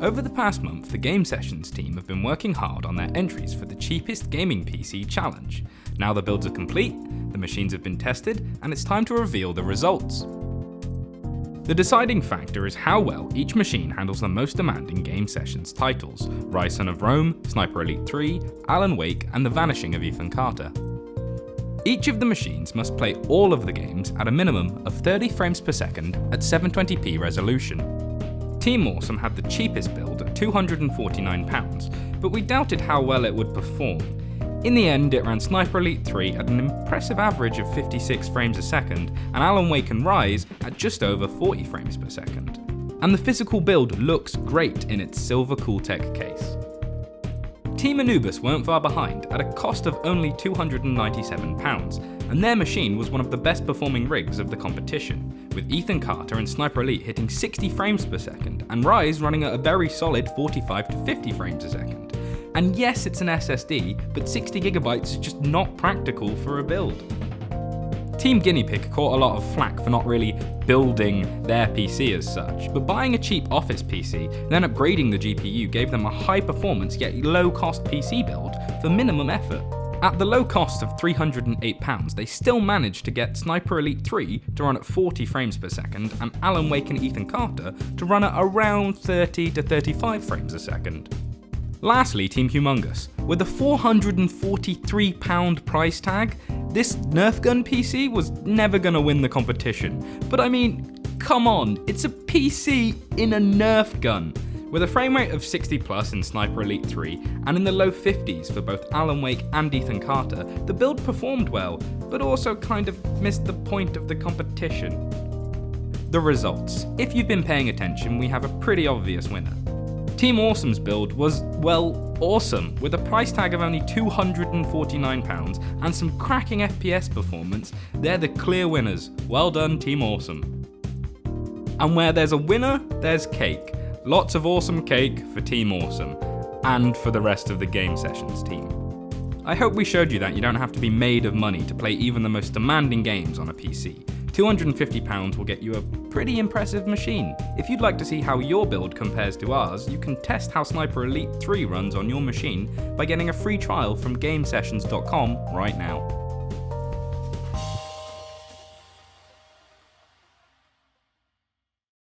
Over the past month, the Game Sessions team have been working hard on their entries for the Cheapest Gaming PC challenge. Now the builds are complete, the machines have been tested, and it's time to reveal the results. The deciding factor is how well each machine handles the most demanding Game Sessions titles: Rise Son of Rome, Sniper Elite 3, Alan Wake, and The Vanishing of Ethan Carter. Each of the machines must play all of the games at a minimum of 30 frames per second at 720p resolution. Team Awesome had the cheapest build at £249, but we doubted how well it would perform. In the end, it ran Sniper Elite 3 at an impressive average of 56 frames a second, and Alan Wake and Rise at just over 40 frames per second. And the physical build looks great in its silver Cooltech case. Team Anubis weren't far behind at a cost of only £297, and their machine was one of the best performing rigs of the competition, with Ethan Carter and Sniper Elite hitting 60 frames per second, and Rise running at a very solid 45 to 50 frames a second. And yes, it's an SSD, but 60GB is just not practical for a build. Team Guinea Pig caught a lot of flack for not really building their PC as such, but buying a cheap office PC, then upgrading the GPU gave them a high performance yet low cost PC build for minimum effort. At the low cost of £308, they still managed to get Sniper Elite 3 to run at 40 frames per second and Alan Wake and Ethan Carter to run at around 30 to 35 frames a second. Lastly, Team Humongous. With a £443 price tag, this Nerf gun PC was never gonna win the competition. But I mean, come on, it's a PC in a Nerf gun. With a frame rate of 60 plus in Sniper Elite 3 and in the low 50s for both Alan Wake and Ethan Carter, the build performed well, but also kind of missed the point of the competition. The results. If you've been paying attention, we have a pretty obvious winner. Team Awesome's build was, well, awesome, with a price tag of only £249 and some cracking FPS performance. They're the clear winners. Well done, Team Awesome. And where there's a winner, there's cake. Lots of awesome cake for Team Awesome, and for the rest of the Game Sessions team. I hope we showed you that you don't have to be made of money to play even the most demanding games on a PC. £250 will get you a pretty impressive machine. If you'd like to see how your build compares to ours, you can test how Sniper Elite 3 runs on your machine by getting a free trial from GameSessions.com right now.